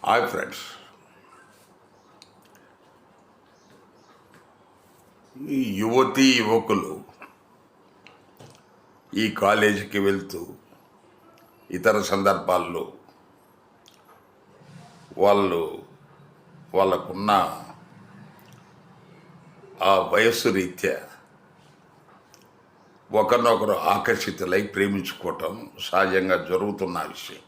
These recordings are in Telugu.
హాయ్ ఫ్రెండ్స్, ఈ యువతీ యువకులు ఈ కాలేజీకి వెళ్తూ ఇతర సందర్భాల్లో వాళ్ళకున్న ఆ వయస్సు రీత్యా ఒకరినొకరు ఆకర్షితులై ప్రేమించుకోవటం సహజంగా జరుగుతున్న విషయం.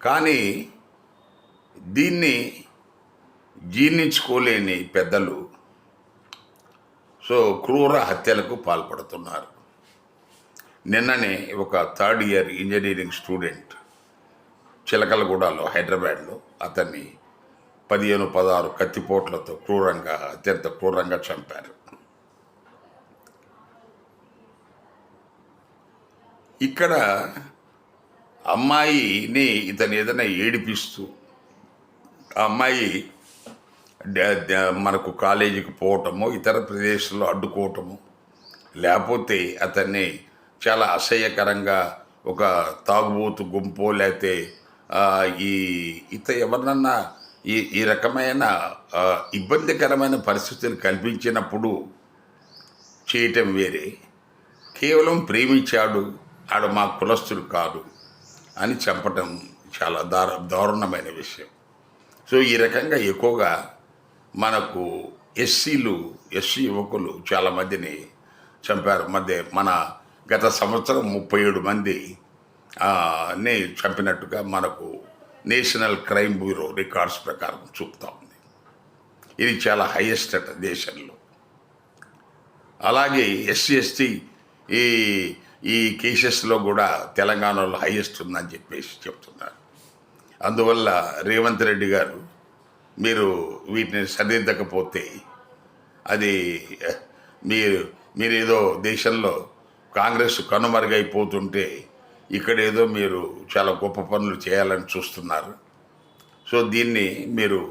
కానీ దీన్ని జీర్ణించుకోలేని పెద్దలు క్రూర హత్యలకు పాల్పడుతున్నారు. నిన్ననే ఒక థర్డ్ ఇయర్ ఇంజనీరింగ్ స్టూడెంట్ చిలకలగూడలో హైదరాబాద్లో అతన్ని 15-16 కత్తిపోట్లతో అత్యంత క్రూరంగా చంపారు. ఇక్కడ అమ్మాయిని ఇతను ఏదైనా ఏడిపిస్తూ ఆ అమ్మాయి మనకు కాలేజీకి పోవటము, ఇతర ప్రదేశాల్లో అడ్డుకోవటము, లేకపోతే అతన్ని చాలా అసహ్యకరంగా ఒక తాగుబోతు గుంపో లేకపోతే ఎవరినన్నా ఈ రకమైన ఇబ్బందికరమైన పరిస్థితులు కల్పించినప్పుడు చేయటం వేరే, కేవలం ప్రేమించాడు, ఆడు మా కులస్తుడు కాదు అని చంపటం చాలా దారుణమైన విషయం. ఈ రకంగా ఎక్కువగా మనకు ఎస్సీ యువకులు చాలామందిని చంపారు. మన గత సంవత్సరం 37 మంది ని చంపినట్టుగా మనకు నేషనల్ క్రైమ్ బ్యూరో రికార్డ్స్ ప్రకారం చూపుతా ఉంది. ఇది చాలా హైయెస్ట్ అట దేశంలో. అలాగే ఎస్సీ ఎస్టీ ఈ కేసెస్లో కూడా తెలంగాణలో హైయెస్ట్ ఉందని చెప్పేసి చెప్తున్నారు. అందువల్ల రేవంత్ రెడ్డి గారు, మీరు వీటిని సరిదిద్దకపోతే అది మీరేదో దేశంలో కాంగ్రెస్ కనుమరుగైపోతుంటే ఇక్కడేదో మీరు చాలా గొప్ప పనులు చేయాలని చూస్తున్నారు. దీన్ని మీరు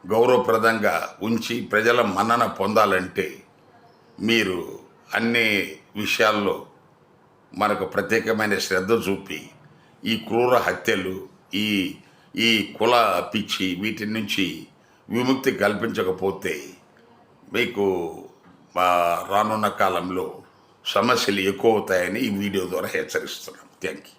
గౌరవప్రదంగా ఉంచి ప్రజల మన్నన పొందాలంటే మీరు అన్ని విషయాల్లో మనకు ప్రత్యేకమైన శ్రద్ధ చూపి ఈ క్రూర హత్యలు, ఈ కుల పిచ్చి వీటి నుంచి విముక్తి కల్పించకపోతే మీకు రానున్న కాలంలో సమస్యలు ఎక్కువ అవుతాయని ఈ వీడియో ద్వారా హెచ్చరిస్తున్నాను. Thank you.